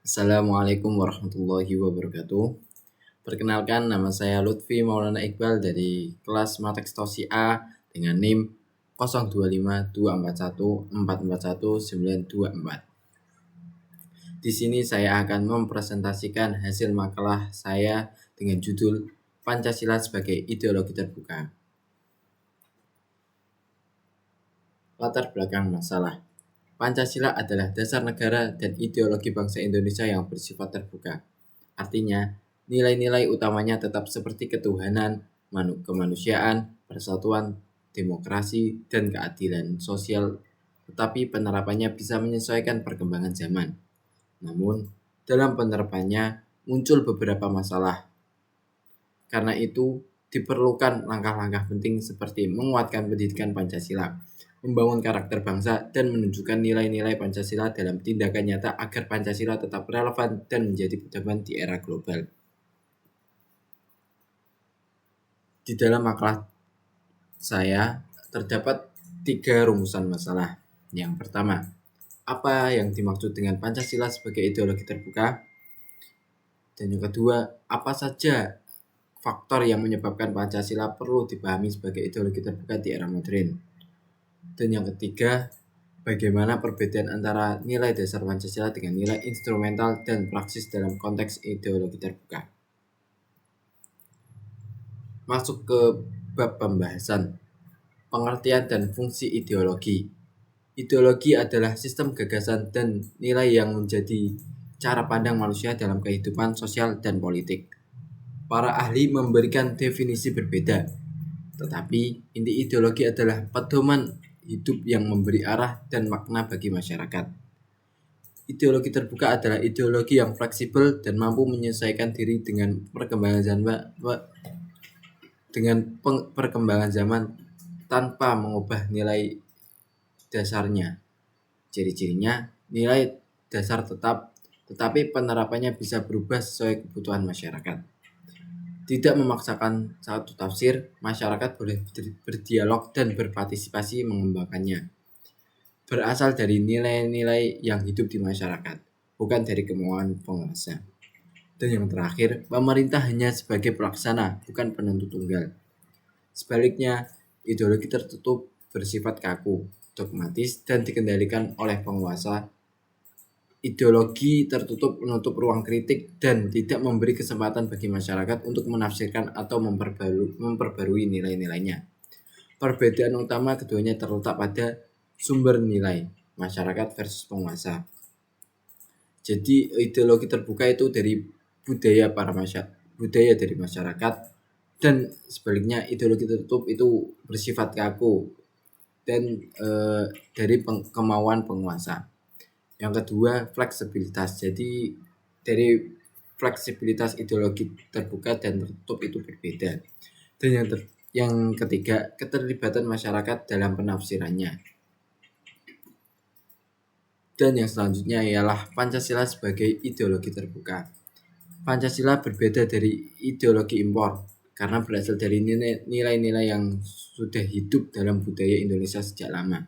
Assalamualaikum warahmatullahi wabarakatuh. Perkenalkan, nama saya Lutfi Maulana Iqbal dari kelas Matex Tosi A dengan NIM 025241441924. Di sini saya akan mempresentasikan hasil makalah saya dengan judul Pancasila sebagai Ideologi Terbuka. Latar belakang masalah. Pancasila adalah dasar negara dan ideologi bangsa Indonesia yang bersifat terbuka. Artinya, nilai-nilai utamanya tetap seperti ketuhanan, kemanusiaan, persatuan, demokrasi, dan keadilan sosial, tetapi penerapannya bisa menyesuaikan perkembangan zaman. Namun, dalam penerapannya muncul beberapa masalah. Karena itu, diperlukan langkah-langkah penting seperti menguatkan pendidikan Pancasila, membangun karakter bangsa, dan menunjukkan nilai-nilai Pancasila dalam tindakan nyata agar Pancasila tetap relevan dan menjadi pedoman di era global. Di dalam makalah saya terdapat 3 rumusan masalah. Yang pertama, apa yang dimaksud dengan Pancasila sebagai ideologi terbuka? Dan yang kedua, apa saja faktor yang menyebabkan Pancasila perlu dipahami sebagai ideologi terbuka di era modern? Dan yang ketiga, bagaimana perbedaan antara nilai dasar Pancasila dengan nilai instrumental dan praksis dalam konteks ideologi terbuka. Masuk ke bab pembahasan. Pengertian dan fungsi ideologi. Ideologi adalah sistem gagasan dan nilai yang menjadi cara pandang manusia dalam kehidupan sosial dan politik. Para ahli memberikan definisi berbeda, tetapi inti ideologi adalah pedoman hidup yang memberi arah dan makna bagi masyarakat. Ideologi terbuka adalah ideologi yang fleksibel dan mampu menyesuaikan diri dengan perkembangan zaman tanpa mengubah nilai dasarnya. Ciri-cirinya, nilai dasar tetap, tetapi penerapannya bisa berubah sesuai kebutuhan masyarakat. Tidak memaksakan satu tafsir, masyarakat boleh berdialog dan berpartisipasi mengembangkannya. Berasal dari nilai-nilai yang hidup di masyarakat, bukan dari kemauan penguasa. Dan yang terakhir, pemerintah hanya sebagai pelaksana, bukan penentu tunggal. Sebaliknya, ideologi tertutup bersifat kaku, dogmatis, dan dikendalikan oleh penguasa. Ideologi tertutup menutup ruang kritik dan tidak memberi kesempatan bagi masyarakat untuk menafsirkan atau memperbarui nilai-nilainya. Perbedaan utama keduanya terletak pada sumber nilai, masyarakat versus penguasa. Jadi ideologi terbuka itu dari budaya dari masyarakat, dan sebaliknya ideologi tertutup itu bersifat kaku dan dari kemauan penguasa. Yang kedua, fleksibilitas. Jadi dari fleksibilitas ideologi terbuka dan tertutup itu berbeda. Dan yang ketiga, keterlibatan masyarakat dalam penafsirannya. Dan yang selanjutnya ialah Pancasila sebagai ideologi terbuka. Pancasila berbeda dari ideologi impor karena berasal dari nilai-nilai yang sudah hidup dalam budaya Indonesia sejak lama,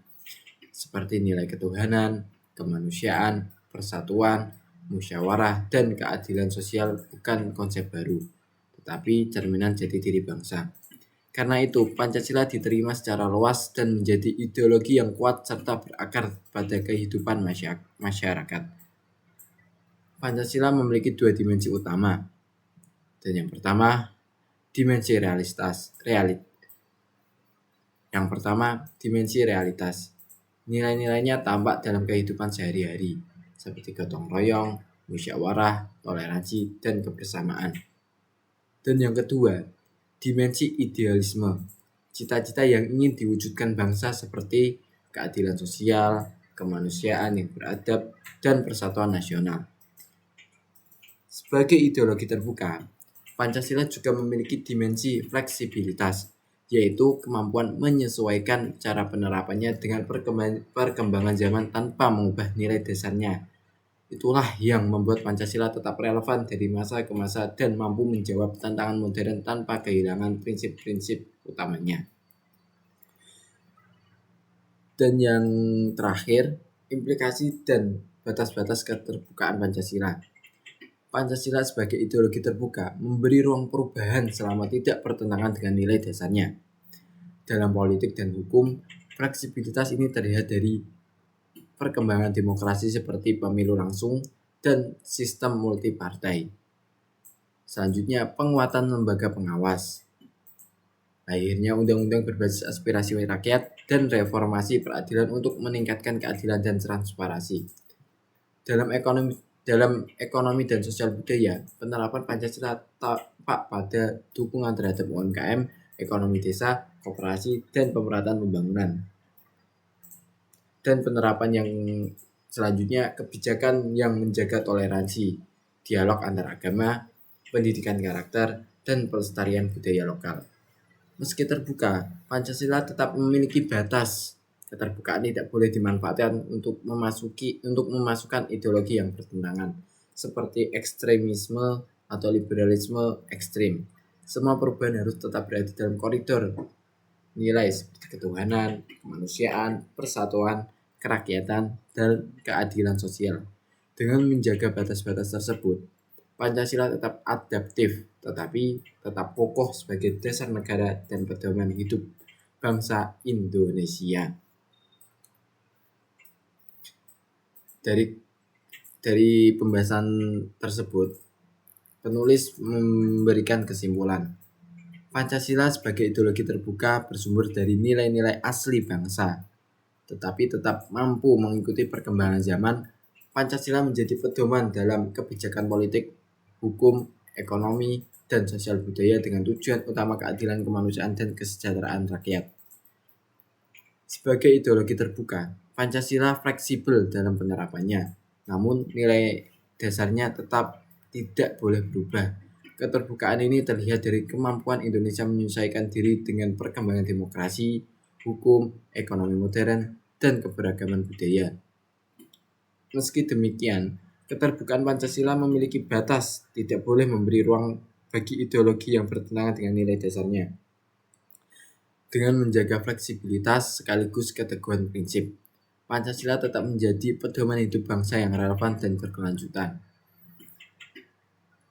seperti nilai ketuhanan, kemanusiaan, persatuan, musyawarah, dan keadilan sosial bukan konsep baru, tetapi cerminan jati diri bangsa. Karena itu, Pancasila diterima secara luas dan menjadi ideologi yang kuat serta berakar pada kehidupan masyarakat. Pancasila memiliki 2 dimensi utama. Dan yang pertama, dimensi realitas. Nilai-nilainya tampak dalam kehidupan sehari-hari, seperti gotong royong, musyawarah, toleransi, dan kebersamaan. Dan yang kedua, dimensi idealisme. Cita-cita yang ingin diwujudkan bangsa seperti keadilan sosial, kemanusiaan yang beradab, dan persatuan nasional. Sebagai ideologi terbuka, Pancasila juga memiliki dimensi fleksibilitas, yaitu kemampuan menyesuaikan cara penerapannya dengan perkembangan zaman tanpa mengubah nilai dasarnya. Itulah yang membuat Pancasila tetap relevan dari masa ke masa dan mampu menjawab tantangan modern tanpa kehilangan prinsip-prinsip utamanya. Dan yang terakhir, implikasi dan batas-batas keterbukaan Pancasila. Pancasila sebagai ideologi terbuka memberi ruang perubahan selama tidak bertentangan dengan nilai dasarnya. Dalam politik dan hukum, fleksibilitas ini terlihat dari perkembangan demokrasi seperti pemilu langsung dan sistem multipartai. Selanjutnya, penguatan lembaga pengawas. Lahirnya undang-undang berbasis aspirasi rakyat dan reformasi peradilan untuk meningkatkan keadilan dan transparansi. Dalam ekonomi dan sosial budaya, penerapan Pancasila tampak pada dukungan terhadap UMKM, ekonomi desa, koperasi, dan pemerataan pembangunan. Dan penerapan yang selanjutnya, kebijakan yang menjaga toleransi, dialog antar agama, pendidikan karakter, dan pelestarian budaya lokal. Meski terbuka, Pancasila tetap memiliki batas. Keterbukaan tidak boleh dimanfaatkan untuk memasukkan ideologi yang bertentangan, seperti ekstremisme atau liberalisme ekstrim. Semua perubahan harus tetap berada dalam koridor nilai seperti ketuhanan, kemanusiaan, persatuan, kerakyatan, dan keadilan sosial. Dengan menjaga batas-batas tersebut, Pancasila tetap adaptif, tetapi tetap kokoh sebagai dasar negara dan pedoman hidup bangsa Indonesia. Dari pembahasan tersebut, penulis memberikan kesimpulan. Pancasila sebagai ideologi terbuka bersumber dari nilai-nilai asli bangsa, tetapi tetap mampu mengikuti perkembangan zaman. Pancasila menjadi pedoman dalam kebijakan politik, hukum, ekonomi, dan sosial budaya dengan tujuan utama keadilan kemanusiaan dan kesejahteraan rakyat. Sebagai ideologi terbuka, Pancasila fleksibel dalam penerapannya, namun nilai dasarnya tetap tidak boleh berubah. Keterbukaan ini terlihat dari kemampuan Indonesia menyesuaikan diri dengan perkembangan demokrasi, hukum, ekonomi modern, dan keberagaman budaya. Meski demikian, keterbukaan Pancasila memiliki batas, tidak boleh memberi ruang bagi ideologi yang bertentangan dengan nilai dasarnya. Dengan menjaga fleksibilitas sekaligus keteguhan prinsip, Pancasila tetap menjadi pedoman hidup bangsa yang relevan dan berkelanjutan.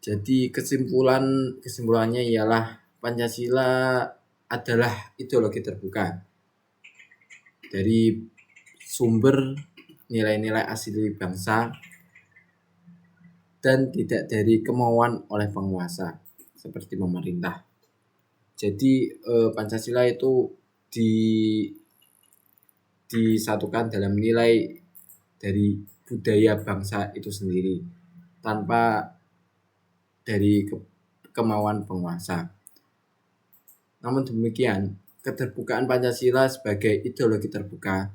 Jadi kesimpulannya ialah Pancasila adalah ideologi terbuka dari sumber nilai-nilai asli bangsa dan tidak dari kemauan oleh penguasa seperti pemerintah. Jadi Pancasila itu disatukan dalam nilai dari budaya bangsa itu sendiri tanpa dari kemauan penguasa. Namun demikian, keterbukaan Pancasila sebagai ideologi terbuka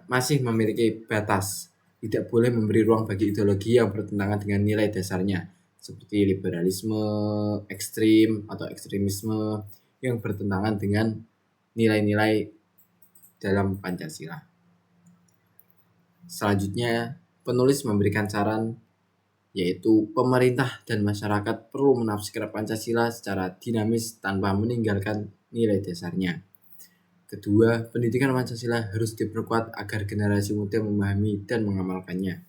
masih memiliki batas. Tidak boleh memberi ruang bagi ideologi yang bertentangan dengan nilai dasarnya, seperti liberalisme ekstrim atau ekstremisme yang bertentangan dengan nilai-nilai dalam Pancasila. Selanjutnya, penulis memberikan saran, yaitu pemerintah dan masyarakat perlu menafsirkan Pancasila secara dinamis tanpa meninggalkan nilai dasarnya. Kedua, pendidikan Pancasila harus diperkuat agar generasi muda memahami dan mengamalkannya.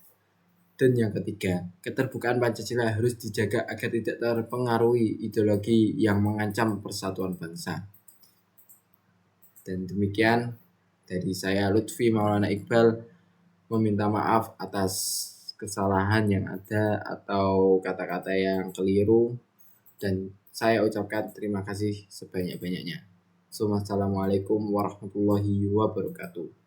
Dan yang ketiga, keterbukaan Pancasila harus dijaga agar tidak terpengaruhi ideologi yang mengancam persatuan bangsa. Dan demikian dari saya Lutfi Maulana Iqbal, meminta maaf atas kesalahan yang ada atau kata-kata yang keliru, dan saya ucapkan terima kasih sebanyak-banyaknya. Assalamualaikum warahmatullahi wabarakatuh.